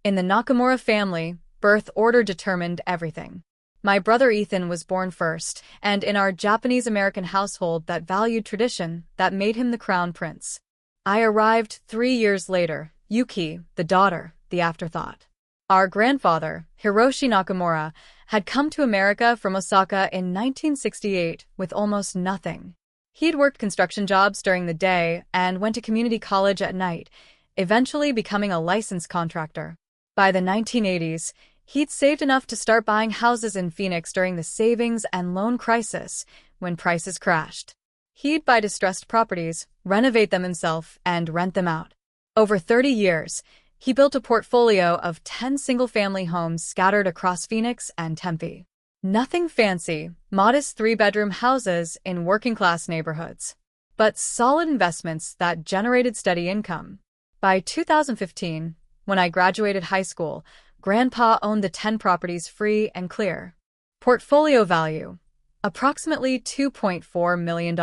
In the Nakamura family, birth order determined everything. My brother Ethan was born first, and in our Japanese-American household that valued tradition, that made him the crown prince. I arrived 3 years later, Yuki, the daughter, the afterthought. Our grandfather, Hiroshi Nakamura, had come to America from Osaka in 1968 with almost nothing. He'd worked construction jobs during the day and went to community college at night, eventually becoming a licensed contractor. By the 1980s, he'd saved enough to start buying houses in Phoenix during the savings and loan crisis, when prices crashed. He'd buy distressed properties, renovate them himself, and rent them out. Over 30 years, he built a portfolio of 10 single-family homes scattered across Phoenix and Tempe. Nothing fancy, modest three-bedroom houses in working-class neighborhoods, but solid investments that generated steady income. By 2015, when I graduated high school, Grandpa owned the 10 properties free and clear. Portfolio value: approximately $2.4 million.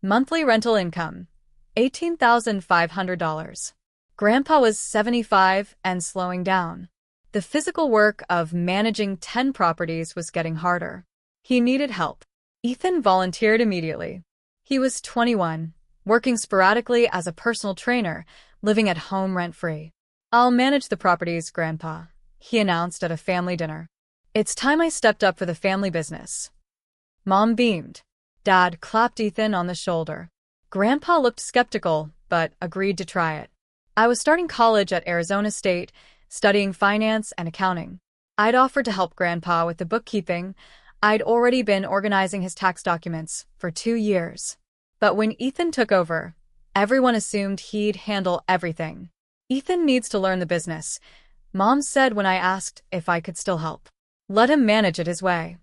Monthly rental income: $18,500. Grandpa was 75 and slowing down. The physical work of managing 10 properties was getting harder. He needed help. Ethan volunteered immediately. He was 21, working sporadically as a personal trainer, living at home rent-free. "I'll manage the properties, Grandpa," he announced at a family dinner. "It's time I stepped up for the family business." Mom beamed. Dad clapped Ethan on the shoulder. Grandpa looked skeptical, but agreed to try it. I was starting college at Arizona State, studying finance and accounting. I'd offered to help Grandpa with the bookkeeping. I'd already been organizing his tax documents for 2 years. But when Ethan took over, everyone assumed he'd handle everything. "Ethan needs to learn the business," Mom said when I asked if I could still help. "Let him manage it his way."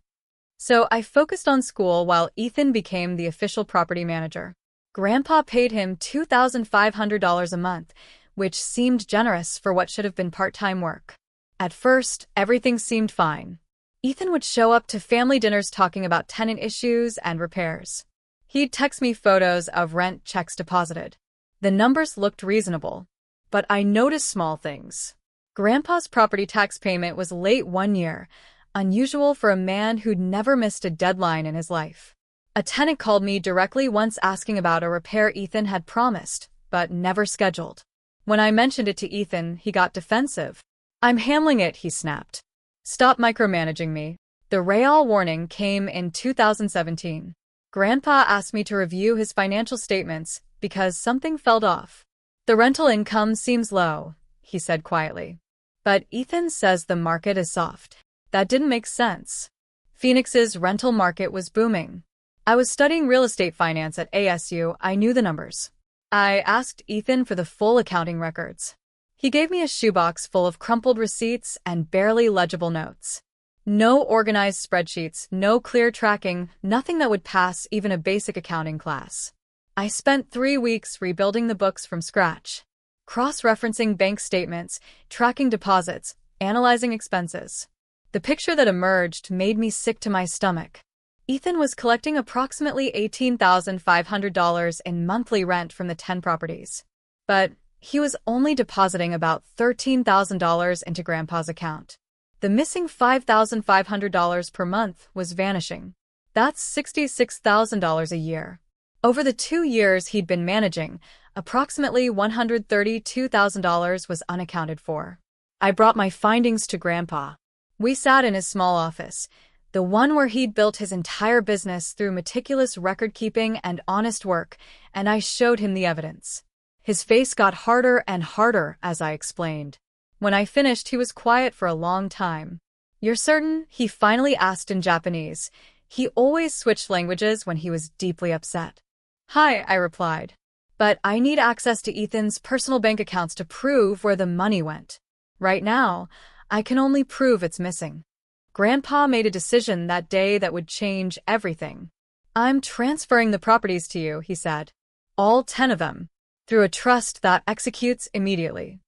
So I focused on school while Ethan became the official property manager. Grandpa paid him $2,500 a month, which seemed generous for what should have been part-time work. At first, everything seemed fine. Ethan would show up to family dinners talking about tenant issues and repairs. He'd text me photos of rent checks deposited. The numbers looked reasonable. But I noticed small things. Grandpa's property tax payment was late 1 year, unusual for a man who'd never missed a deadline in his life. A tenant called me directly once asking about a repair Ethan had promised, but never scheduled. When I mentioned it to Ethan, he got defensive. "I'm handling it," he snapped. "Stop micromanaging me." The real warning came in 2017. Grandpa asked me to review his financial statements because something felt off. "The rental income seems low," he said quietly. "But Ethan says the market is soft." That didn't make sense. Phoenix's rental market was booming. I was studying real estate finance at ASU. I knew the numbers. I asked Ethan for the full accounting records. He gave me a shoebox full of crumpled receipts and barely legible notes. No organized spreadsheets, no clear tracking, nothing that would pass even a basic accounting class. I spent 3 weeks rebuilding the books from scratch, cross-referencing bank statements, tracking deposits, analyzing expenses. The picture that emerged made me sick to my stomach. Ethan was collecting approximately $18,500 in monthly rent from the 10 properties. But he was only depositing about $13,000 into Grandpa's account. The missing $5,500 per month was vanishing. That's $66,000 a year. Over the 2 years he'd been managing, approximately $132,000 was unaccounted for. I brought my findings to Grandpa. We sat in his small office, the one where he'd built his entire business through meticulous record-keeping and honest work, and I showed him the evidence. His face got harder and harder as I explained. When I finished, he was quiet for a long time. "You're certain?" he finally asked in Japanese. He always switched languages when he was deeply upset. "Hi," I replied. "But I need access to Ethan's personal bank accounts to prove where the money went. Right now, I can only prove it's missing." Grandpa made a decision that day that would change everything. "I'm transferring the properties to you," he said. "All 10 of them. Through a trust that executes immediately."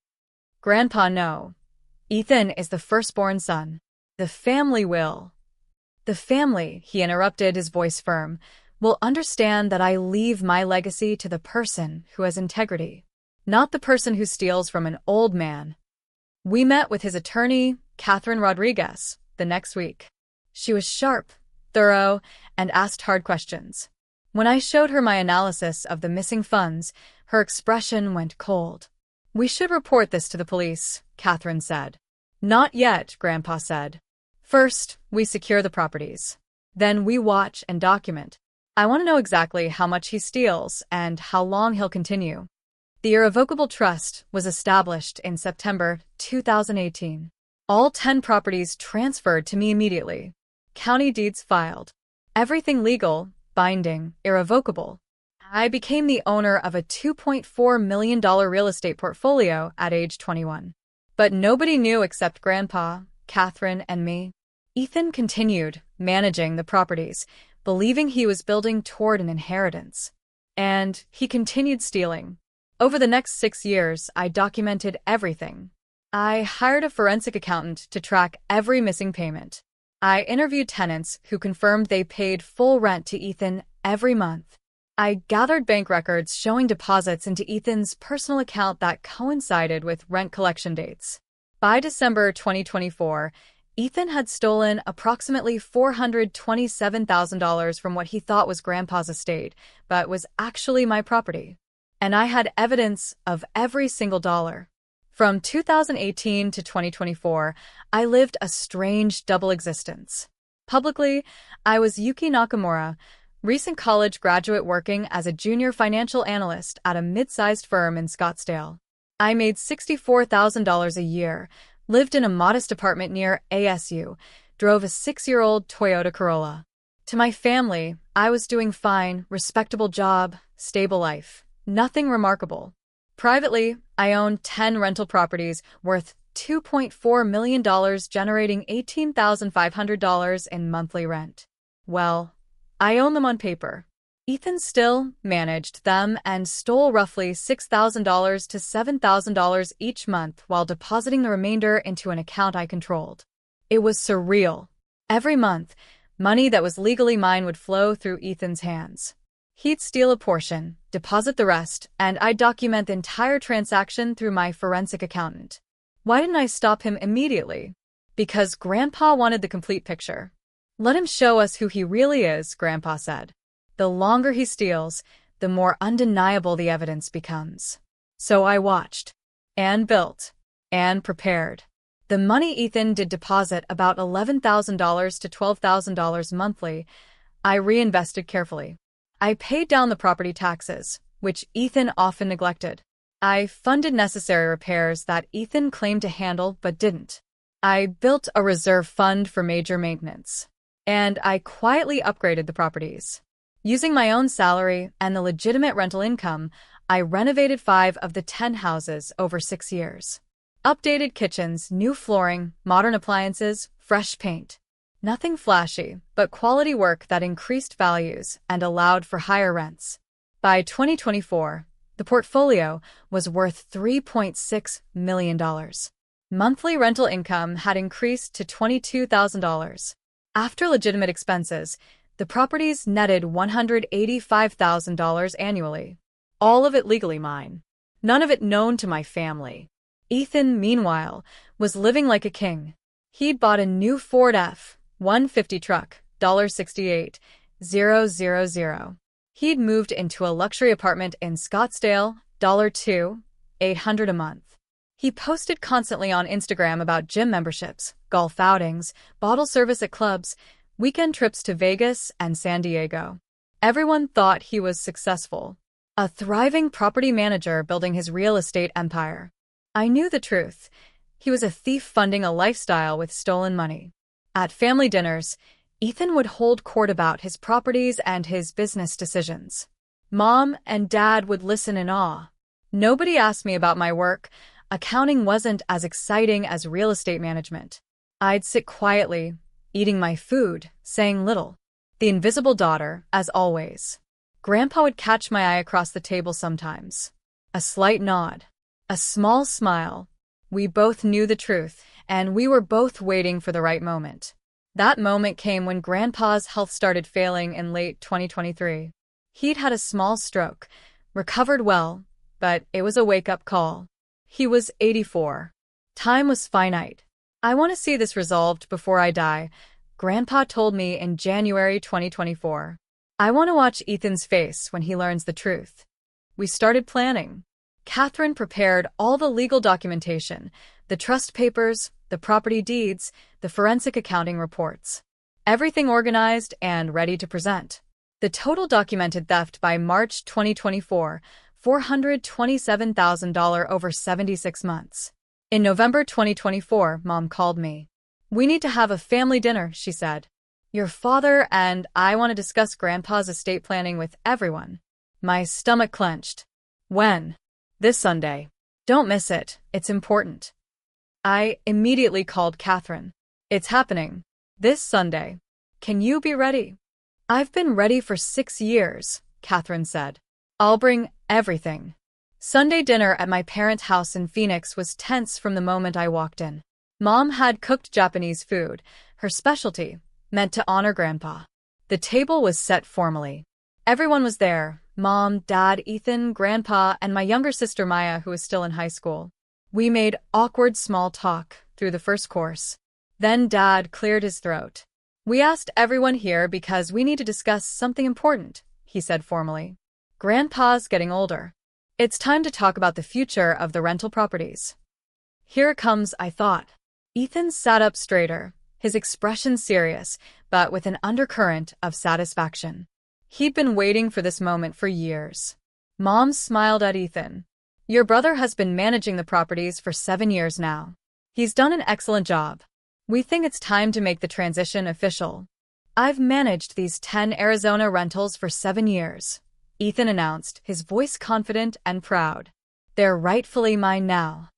"Grandpa, no. Ethan is the firstborn son. The family will." "The family," he interrupted, his voice firm, "will understand that I leave my legacy to the person who has integrity, not the person who steals from an old man." We met with his attorney, Catherine Rodriguez, the next week. She was sharp, thorough, and asked hard questions. When I showed her my analysis of the missing funds, her expression went cold. "We should report this to the police," Catherine said. "Not yet," Grandpa said. "First, we secure the properties. Then we watch and document. I want to know exactly how much he steals and how long he'll continue." The irrevocable trust was established in September 2018. All 10 properties transferred to me immediately. County deeds filed. Everything legal, binding, irrevocable. I became the owner of a $2.4 million real estate portfolio at age 21. But nobody knew except Grandpa, Catherine, and me. Ethan continued managing the properties, believing he was building toward an inheritance. And he continued stealing. Over the next 6 years, I documented everything. I hired a forensic accountant to track every missing payment. I interviewed tenants who confirmed they paid full rent to Ethan every month. I gathered bank records showing deposits into Ethan's personal account that coincided with rent collection dates. By December 2024, Ethan had stolen approximately $427,000 from what he thought was Grandpa's estate, but was actually my property. And I had evidence of every single dollar. From 2018 to 2024, I lived a strange double existence. Publicly, I was Yuki Nakamura, recent college graduate working as a junior financial analyst at a mid-sized firm in Scottsdale. I made $64,000 a year, lived in a modest apartment near ASU, drove a 6-year-old Toyota Corolla. To my family, I was doing fine, respectable job, stable life, nothing remarkable. Privately, I owned 10 rental properties worth $2.4 million, generating $18,500 in monthly rent. Well, I own them on paper. Ethan still managed them and stole roughly $6,000 to $7,000 each month while depositing the remainder into an account I controlled. It was surreal. Every month, money that was legally mine would flow through Ethan's hands. He'd steal a portion, deposit the rest, and I'd document the entire transaction through my forensic accountant. Why didn't I stop him immediately? Because Grandpa wanted the complete picture. "Let him show us who he really is," Grandpa said. "The longer he steals, the more undeniable the evidence becomes." So I watched, and built, and prepared. The money Ethan did deposit, about $11,000 to $12,000 monthly, I reinvested carefully. I paid down the property taxes, which Ethan often neglected. I funded necessary repairs that Ethan claimed to handle but didn't. I built a reserve fund for major maintenance. And I quietly upgraded the properties. Using my own salary and the legitimate rental income, I renovated 5 of the 10 houses over 6 years. Updated kitchens, new flooring, modern appliances, fresh paint. Nothing flashy, but quality work that increased values and allowed for higher rents. By 2024, the portfolio was worth $3.6 million. Monthly rental income had increased to $22,000. After legitimate expenses, the properties netted $185,000 annually. All of it legally mine. None of it known to my family. Ethan, meanwhile, was living like a king. He'd bought a new Ford F-150 truck, $68,000. He'd moved into a luxury apartment in Scottsdale, $2,800 a month. He posted constantly on Instagram about gym memberships, golf outings, bottle service at clubs, weekend trips to Vegas and San Diego. Everyone thought he was successful. A thriving property manager building his real estate empire. I knew the truth. He was a thief funding a lifestyle with stolen money. At family dinners, Ethan would hold court about his properties and his business decisions. Mom and Dad would listen in awe. Nobody asked me about my work. Accounting wasn't as exciting as real estate management. I'd sit quietly, eating my food, saying little. The invisible daughter, as always. Grandpa would catch my eye across the table sometimes. A slight nod. A small smile. We both knew the truth, and we were both waiting for the right moment. That moment came when Grandpa's health started failing in late 2023. He'd had a small stroke, recovered well, but it was a wake-up call. He was 84. Time was finite. I want to see this resolved before I die, Grandpa told me in January 2024. I want to watch Ethan's face when he learns the truth. We started planning. Catherine prepared all the legal documentation, the trust papers, the property deeds, the forensic accounting reports. Everything organized and ready to present. The total documented theft by March 2024, $427,000 over 76 months. In November 2024, Mom called me. We need to have a family dinner, she said. Your father and I want to discuss Grandpa's estate planning with everyone. My stomach clenched. When? This Sunday. Don't miss it, it's important. I immediately called Catherine. It's happening. This Sunday. Can you be ready? I've been ready for 6 years, Catherine said. I'll bring everything. Sunday dinner at my parents' house in Phoenix was tense from the moment I walked in. Mom had cooked Japanese food, her specialty, meant to honor Grandpa. The table was set formally. Everyone was there: Mom, Dad, Ethan, Grandpa, and my younger sister Maya, who was still in high school. We made awkward small talk through the first course. Then Dad cleared his throat. We asked everyone here because we need to discuss something important, he said formally. Grandpa's getting older. It's time to talk about the future of the rental properties. Here it comes, I thought. Ethan sat up straighter, his expression serious, but with an undercurrent of satisfaction. He'd been waiting for this moment for years. Mom smiled at Ethan. Your brother has been managing the properties for 7 years now. He's done an excellent job. We think it's time to make the transition official. I've managed these 10 Arizona rentals for 7 years, Ethan announced, his voice confident and proud. They're rightfully mine now.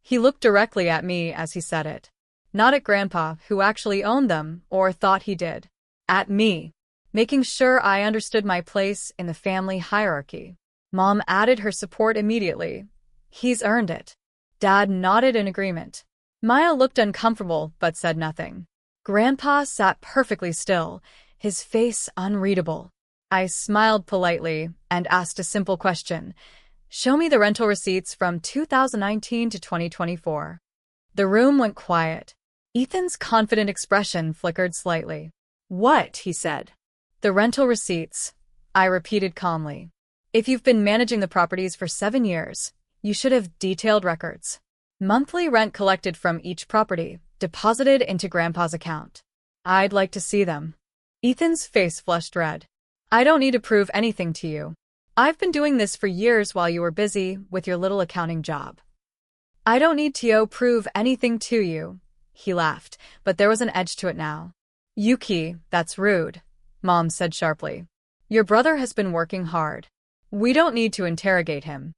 He looked directly at me as he said it. Not at Grandpa, who actually owned them, or thought he did. At me, making sure I understood my place in the family hierarchy. Mom added her support immediately. He's earned it. Dad nodded in agreement. Maya looked uncomfortable but said nothing. Grandpa sat perfectly still, his face unreadable. I smiled politely and asked a simple question. Show me the rental receipts from 2019 to 2024. The room went quiet. Ethan's confident expression flickered slightly. What? He said. The rental receipts, I repeated calmly. If you've been managing the properties for 7 years, you should have detailed records. Monthly rent collected from each property, deposited into Grandpa's account. I'd like to see them. Ethan's face flushed red. I don't need to prove anything to you. I've been doing this for years while you were busy with your little accounting job. I don't need to prove anything to you, he laughed, but there was an edge to it now. Yuki, that's rude, Mom said sharply. Your brother has been working hard. We don't need to interrogate him.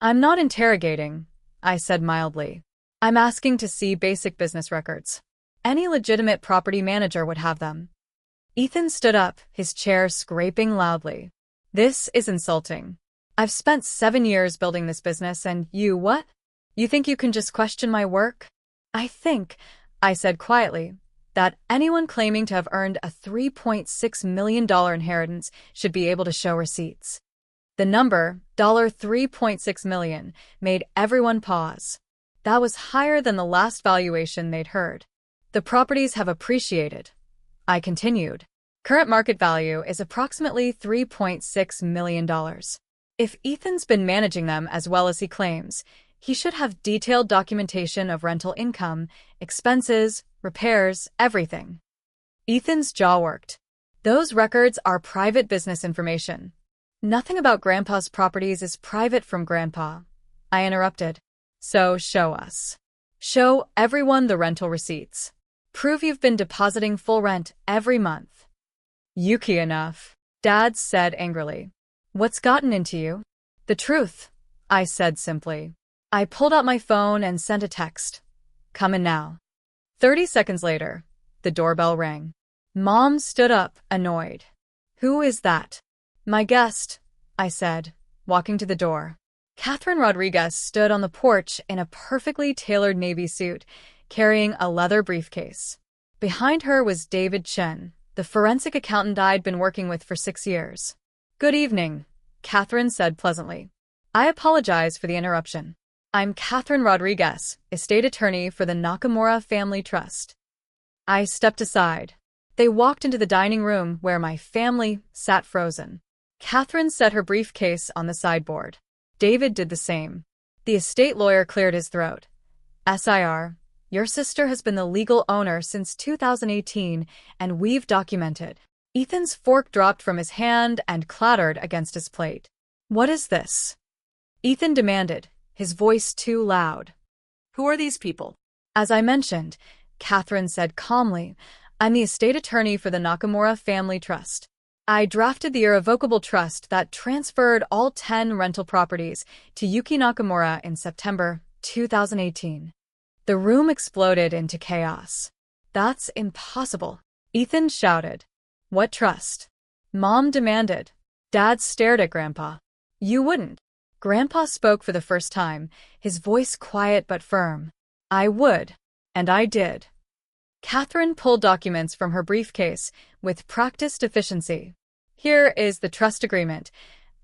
I'm not interrogating, I said mildly. I'm asking to see basic business records. Any legitimate property manager would have them. Ethan stood up, his chair scraping loudly. This is insulting. I've spent 7 years building this business and you what? You think you can just question my work? I think, I said quietly, that anyone claiming to have earned a $3.6 million inheritance should be able to show receipts. The number, $3.6 million, made everyone pause. That was higher than the last valuation they'd heard. The properties have appreciated, I continued. Current market value is approximately $3.6 million. If Ethan's been managing them as well as he claims, he should have detailed documentation of rental income, expenses, repairs, everything. Ethan's jaw worked. Those records are private business information. Nothing about Grandpa's properties is private from Grandpa, I interrupted. So show us. Show everyone the rental receipts. Prove you've been depositing full rent every month. Yuki, enough, Dad said angrily. What's gotten into you? The truth, I said simply. I pulled out my phone and sent a text. Come in now. 30 seconds later, the doorbell rang. Mom stood up, annoyed. Who is that? My guest, I said, walking to the door. Catherine Rodriguez stood on the porch in a perfectly tailored navy suit, carrying a leather briefcase. Behind her was David Chen, the forensic accountant I'd been working with for 6 years. Good evening, Catherine said pleasantly. I apologize for the interruption. I'm Catherine Rodriguez, estate attorney for the Nakamura Family Trust. I stepped aside. They walked into the dining room where my family sat frozen. Catherine set her briefcase on the sideboard. David did the same. The estate lawyer cleared his throat. "Sir, your sister has been the legal owner since 2018, and we've documented." Ethan's fork dropped from his hand and clattered against his plate. "What is this?" Ethan demanded, his voice too loud. "Who are these people?" "As I mentioned," Catherine said calmly, "I'm the estate attorney for the Nakamura Family Trust. I drafted the irrevocable trust that transferred all 10 rental properties to Yuki Nakamura in September 2018. The room exploded into chaos. "That's impossible," Ethan shouted. "What trust?" Mom demanded. Dad stared at Grandpa. "You wouldn't." Grandpa spoke for the first time, his voice quiet but firm. "I would. And I did." Catherine pulled documents from her briefcase with practiced efficiency. "Here is the trust agreement,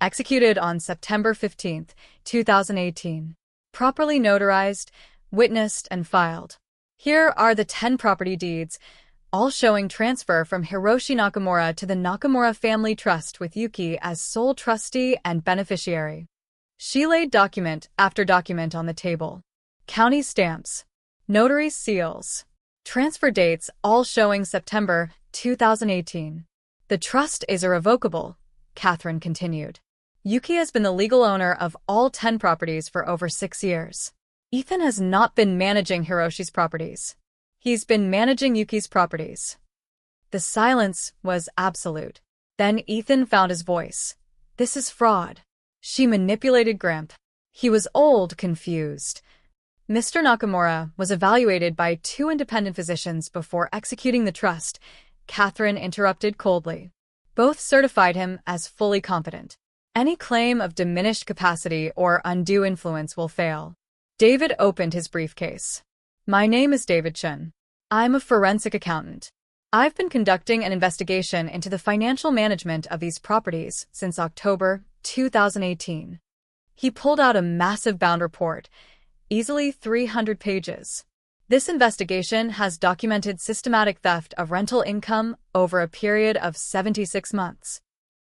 executed on September 15, 2018. Properly notarized, witnessed, and filed. Here are the 10 property deeds, all showing transfer from Hiroshi Nakamura to the Nakamura Family Trust with Yuki as sole trustee and beneficiary." She laid document after document on the table. County stamps, notary seals, transfer dates all showing September 2018. "The trust is irrevocable," Catherine continued. "Yuki has been the legal owner of all 10 properties for over 6 years. Ethan has not been managing Hiroshi's properties. He's been managing Yuki's properties." The silence was absolute. Then Ethan found his voice. "This is fraud. She manipulated Grandpa. He was old, confused." Mr. Nakamura was evaluated by 2 independent physicians before executing the trust, Catherine interrupted coldly. "Both certified him as fully competent. Any claim of diminished capacity or undue influence will fail." David opened his briefcase. "My name is David Chen. I'm a forensic accountant. I've been conducting an investigation into the financial management of these properties since October 2018. He pulled out a massive bound report, easily 300 pages. "This investigation has documented systematic theft of rental income over a period of 76 months.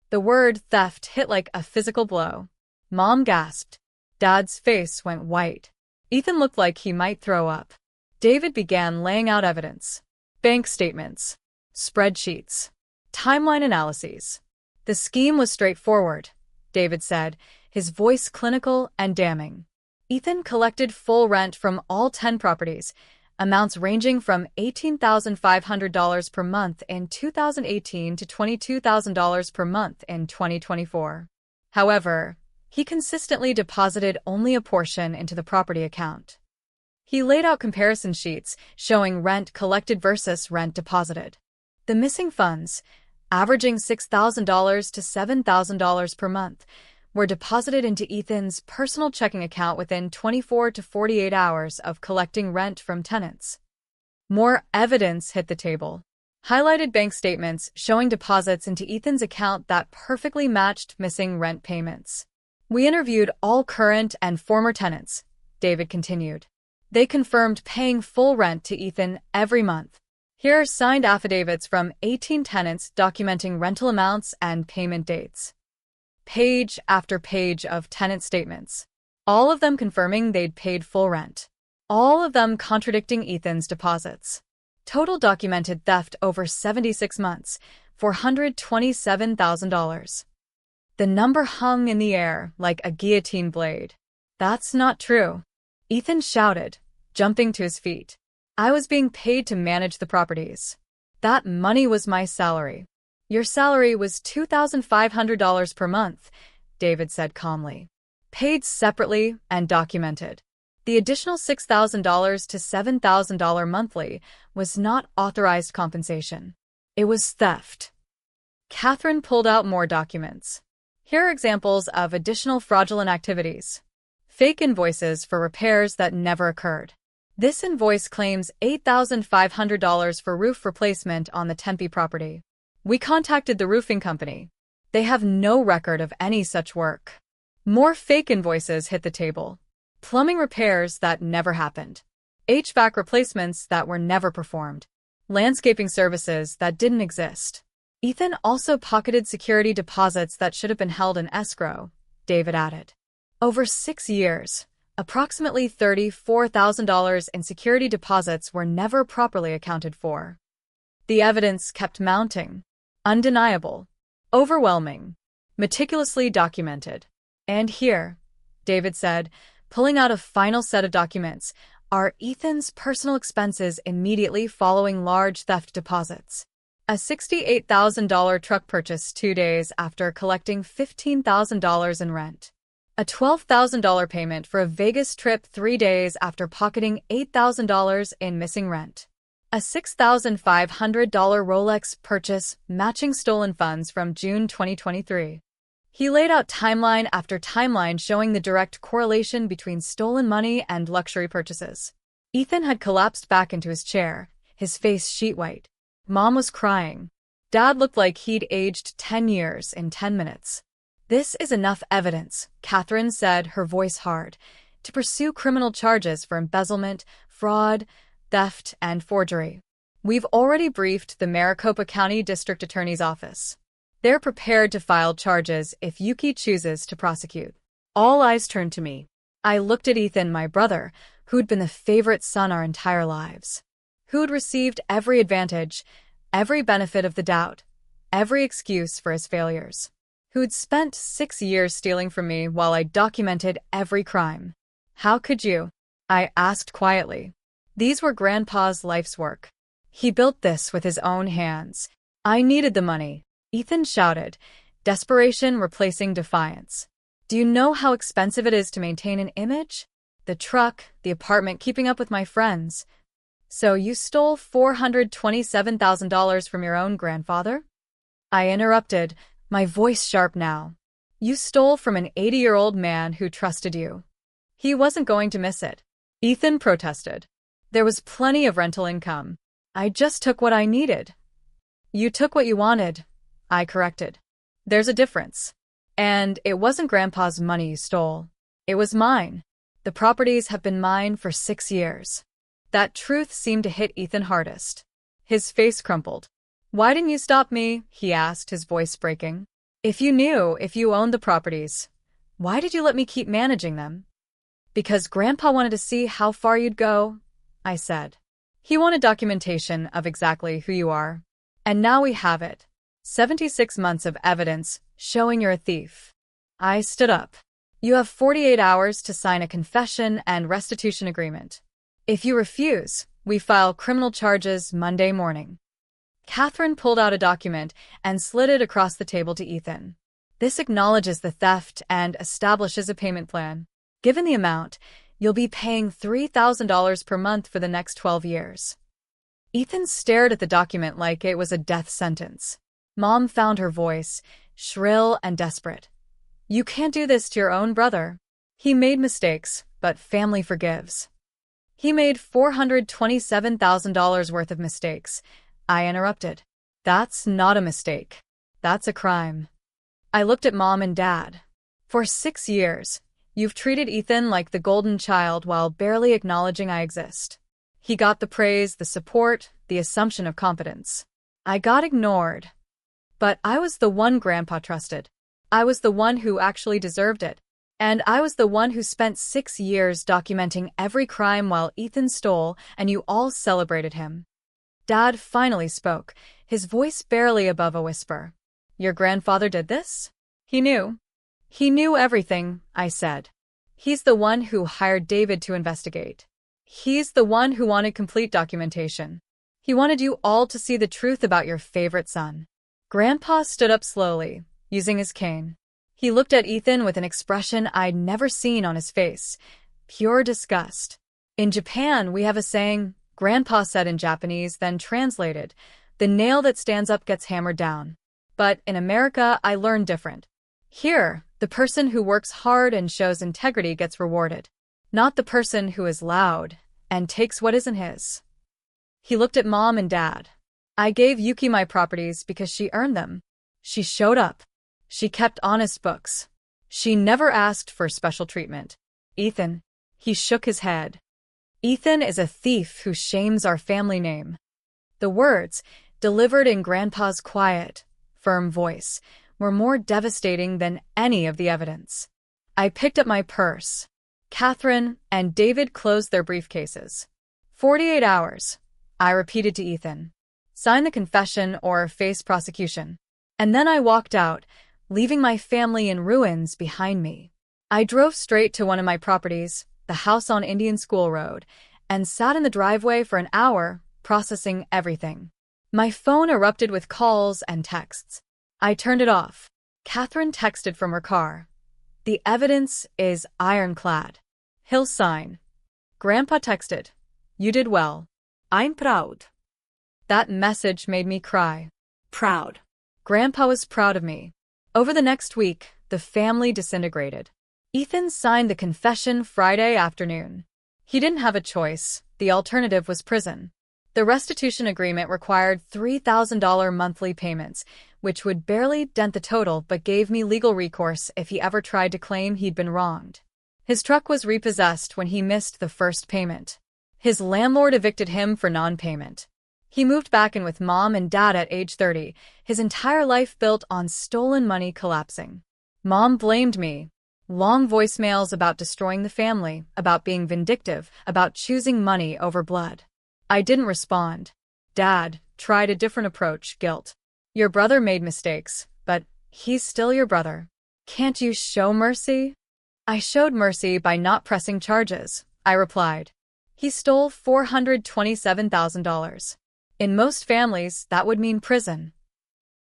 The word theft hit like a physical blow. Mom gasped. Dad's face went white. Ethan looked like he might throw up. David began laying out evidence. Bank statements, spreadsheets, timeline analyses. "The scheme was straightforward," David said, his voice clinical and damning. "Ethan collected full rent from all 10 properties, amounts ranging from $18,500 per month in 2018 to $22,000 per month in 2024. However, he consistently deposited only a portion into the property account." He laid out comparison sheets showing rent collected versus rent deposited. The missing funds, averaging $6,000 to $7,000 per month, were deposited into Ethan's personal checking account within 24 to 48 hours of collecting rent from tenants. More evidence hit the table. Highlighted bank statements showing deposits into Ethan's account that perfectly matched missing rent payments. "We interviewed all current and former tenants," David continued. "They confirmed paying full rent to Ethan every month. Here are signed affidavits from 18 tenants documenting rental amounts and payment dates. Page after page of tenant statements, all of them confirming they'd paid full rent, all of them contradicting Ethan's deposits. Total documented theft over 76 months, $427,000. The number hung in the air like a guillotine blade. "That's not true," Ethan shouted, jumping to his feet. "I was being paid to manage the properties. That money was my salary." "Your salary was $2,500 per month," David said calmly. "Paid separately and documented. The additional $6,000 to $7,000 monthly was not authorized compensation. It was theft." Catherine pulled out more documents. "Here are examples of additional fraudulent activities. Fake invoices for repairs that never occurred. This invoice claims $8,500 for roof replacement on the Tempe property. We contacted the roofing company. They have no record of any such work." More fake invoices hit the table. Plumbing repairs that never happened. HVAC replacements that were never performed. Landscaping services that didn't exist. Ethan also pocketed security deposits that should have been held in escrow, David added. Over 6 years, approximately $34,000 in security deposits were never properly accounted for. The evidence kept mounting. Undeniable. Overwhelming. Meticulously documented. And here, David said, pulling out a final set of documents, are Ethan's personal expenses immediately following large theft deposits. A $68,000 truck purchase 2 days after collecting $15,000 in rent. A $12,000 payment for a Vegas trip 3 days after pocketing $8,000 in missing rent. A $6,500 Rolex purchase matching stolen funds from June 2023. He laid out timeline after timeline showing the direct correlation between stolen money and luxury purchases. Ethan had collapsed back into his chair, his face sheet white. Mom was crying. Dad looked like he'd aged 10 years in 10 minutes. This is enough evidence, Catherine said, her voice hard, to pursue criminal charges for embezzlement, fraud, theft, and forgery. We've already briefed the Maricopa County District Attorney's Office. They're prepared to file charges if Yuki chooses to prosecute. All eyes turned to me. I looked at Ethan, my brother, who'd been the favorite son our entire lives. Who'd received every advantage, every benefit of the doubt, every excuse for his failures. Who'd spent 6 years stealing from me while I documented every crime. How could you? I asked quietly. These were Grandpa's life's work. He built this with his own hands. I needed the money, Ethan shouted, desperation replacing defiance. Do you know how expensive it is to maintain an image? The truck, the apartment, keeping up with my friends. So you stole $427,000 from your own grandfather? I interrupted, my voice sharp now. You stole from an 80-year-old man who trusted you. He wasn't going to miss it. Ethan protested. There was plenty of rental income. I just took what I needed. You took what you wanted, I corrected. There's a difference. And it wasn't Grandpa's money you stole. It was mine. The properties have been mine for 6 years. That truth seemed to hit Ethan hardest. His face crumpled. Why didn't you stop me? He asked, his voice breaking. If you owned the properties, why did you let me keep managing them? Because Grandpa wanted to see how far you'd go, I said. He wanted documentation of exactly who you are. And now we have it. 76 months of evidence showing you're a thief. I stood up. You have 48 hours to sign a confession and restitution agreement. If you refuse, we file criminal charges Monday morning. Catherine pulled out a document and slid it across the table to Ethan. This acknowledges the theft and establishes a payment plan. Given the amount, you'll be paying $3,000 per month for the next 12 years. Ethan stared at the document like it was a death sentence. Mom found her voice, shrill and desperate. You can't do this to your own brother. He made mistakes, but family forgives. He made $427,000 worth of mistakes, I interrupted. That's not a mistake. That's a crime. I looked at Mom and Dad. For 6 years, you've treated Ethan like the golden child while barely acknowledging I exist. He got the praise, the support, the assumption of competence. I got ignored. But I was the one Grandpa trusted. I was the one who actually deserved it. And I was the one who spent 6 years documenting every crime while Ethan stole, and you all celebrated him. Dad finally spoke, his voice barely above a whisper. Your grandfather did this? He knew. He knew everything, I said. He's the one who hired David to investigate. He's the one who wanted complete documentation. He wanted you all to see the truth about your favorite son. Grandpa stood up slowly, using his cane. He looked at Ethan with an expression I'd never seen on his face, pure disgust. In Japan, we have a saying, Grandpa said in Japanese, then translated, the nail that stands up gets hammered down. But in America, I learned different. Here, the person who works hard and shows integrity gets rewarded, not the person who is loud and takes what isn't his. He looked at Mom and Dad. I gave Yuki my properties because she earned them. She showed up. She kept honest books. She never asked for special treatment. Ethan, He shook his head. Ethan is a thief who shames our family name. The words, delivered in Grandpa's quiet, firm voice, were more devastating than any of the evidence. I picked up my purse. Catherine and David closed their briefcases. 48 hours, I repeated to Ethan. Sign the confession or face prosecution. And then I walked out, leaving my family in ruins behind me. I drove straight to one of my properties, the house on Indian School Road, and sat in the driveway for an hour, processing everything. My phone erupted with calls and texts. I turned it off. Catherine texted from her car. The evidence is ironclad. He'll sign. Grandpa texted. You did well. I'm proud. That message made me cry. Proud. Grandpa was proud of me. Over the next week, the family disintegrated. Ethan signed the confession Friday afternoon. He didn't have a choice. The alternative was prison. The restitution agreement required $3,000 monthly payments, which would barely dent the total but gave me legal recourse if he ever tried to claim he'd been wronged. His truck was repossessed when he missed the first payment. His landlord evicted him for non-payment. He moved back in with Mom and Dad at age 30, his entire life built on stolen money collapsing. Mom blamed me. Long voicemails about destroying the family, about being vindictive, about choosing money over blood. I didn't respond. Dad tried a different approach, guilt. Your brother made mistakes, but he's still your brother. Can't you show mercy? I showed mercy by not pressing charges, I replied. He stole $427,000. In most families, that would mean prison.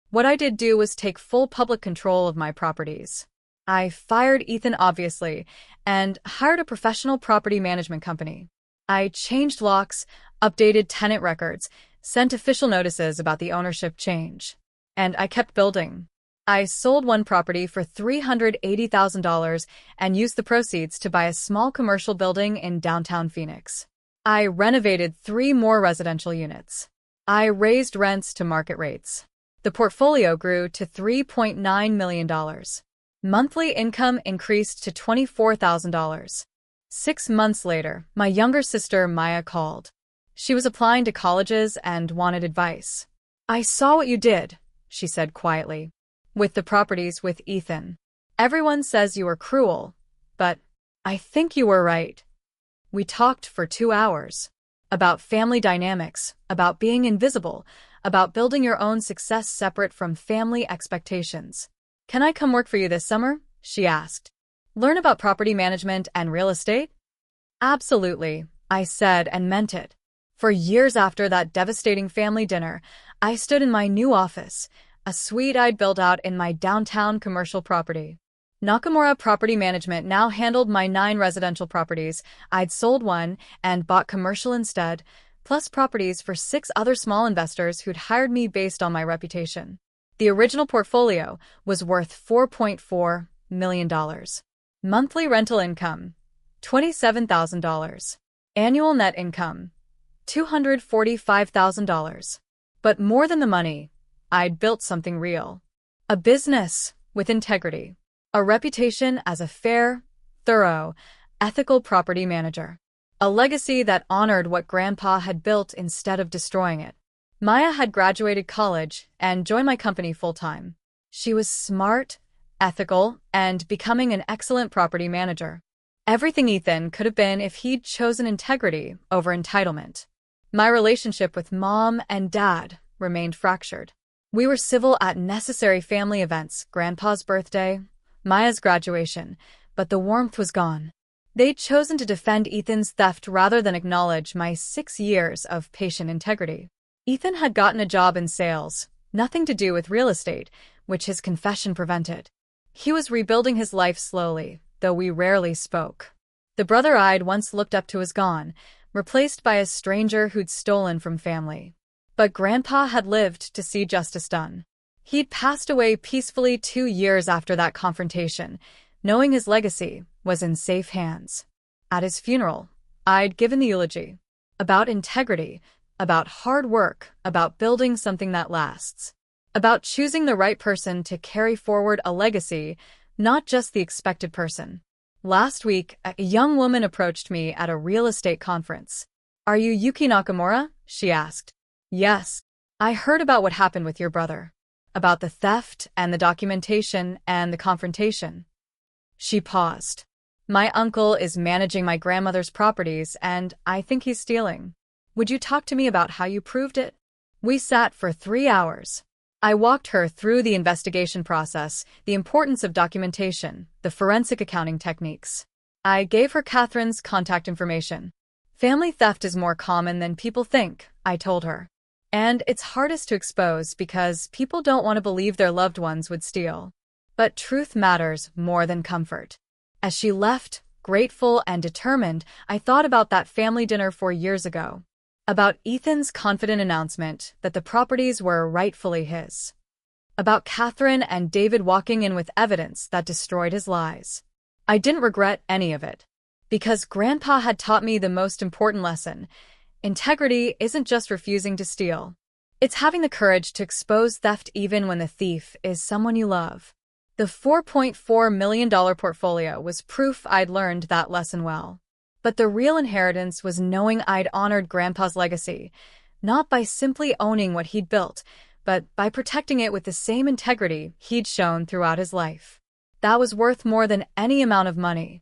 What I did do was take full public control of my properties. I fired Ethan, obviously, and hired a professional property management company. I changed locks, updated tenant records, sent official notices about the ownership change. And I kept building. I sold one property for $380,000 and used the proceeds to buy a small commercial building in downtown Phoenix. I renovated 3 more residential units. I raised rents to market rates. The portfolio grew to $3.9 million. Monthly income increased to $24,000. 6 months later, my younger sister Maya called. She was applying to colleges and wanted advice. I saw what you did, she said quietly, with the properties with Ethan. Everyone says you were cruel, but I think you were right. We talked for 2 hours. About family dynamics, about being invisible, about building your own success separate from family expectations. Can I come work for you this summer? She asked. Learn about property management and real estate? Absolutely, I said and meant it. For years after that devastating family dinner, I stood in my new office, a suite I'd built out in my downtown commercial property. Nakamura Property Management now handled my 9 residential properties. I'd sold one and bought commercial instead, plus properties for 6 other small investors who'd hired me based on my reputation. The original portfolio was worth $4.4 million. Monthly rental income, $27,000. Annual net income, $245,000. But more than the money, I'd built something real. A business with integrity. A reputation as a fair, thorough, ethical property manager. A legacy that honored what Grandpa had built instead of destroying it. Maya had graduated college and joined my company full-time. She was smart, ethical, and becoming an excellent property manager. Everything Ethan could have been if he'd chosen integrity over entitlement. My relationship with Mom and Dad remained fractured. We were civil at necessary family events, Grandpa's birthday, Maya's graduation, but the warmth was gone. They'd chosen to defend Ethan's theft rather than acknowledge my 6 years of patient integrity. Ethan had gotten a job in sales, nothing to do with real estate, which his confession prevented. He was rebuilding his life slowly, though we rarely spoke. The brother I'd once looked up to was gone, replaced by a stranger who'd stolen from family. But Grandpa had lived to see justice done. He'd passed away peacefully 2 years after that confrontation, knowing his legacy was in safe hands. At his funeral, I'd given the eulogy. About integrity, about hard work, about building something that lasts. About choosing the right person to carry forward a legacy, not just the expected person. Last week, a young woman approached me at a real estate conference. "Are you Yuki Nakamura?" she asked. "Yes. I heard about what happened with your brother. About the theft and the documentation and the confrontation." She paused. "My uncle is managing my grandmother's properties, and I think he's stealing. Would you talk to me about how you proved it?" We sat for 3 hours. I walked her through the investigation process, the importance of documentation, the forensic accounting techniques. I gave her Catherine's contact information. "Family theft is more common than people think," I told her. "And it's hardest to expose because people don't want to believe their loved ones would steal. But truth matters more than comfort." As she left, grateful and determined, I thought about that family dinner 4 years ago. About Ethan's confident announcement that the properties were rightfully his. About Catherine and David walking in with evidence that destroyed his lies. I didn't regret any of it. Because Grandpa had taught me the most important lesson. Integrity isn't just refusing to steal. It's having the courage to expose theft even when the thief is someone you love. The $4.4 million portfolio was proof I'd learned that lesson well. But the real inheritance was knowing I'd honored Grandpa's legacy, not by simply owning what he'd built, but by protecting it with the same integrity he'd shown throughout his life. That was worth more than any amount of money.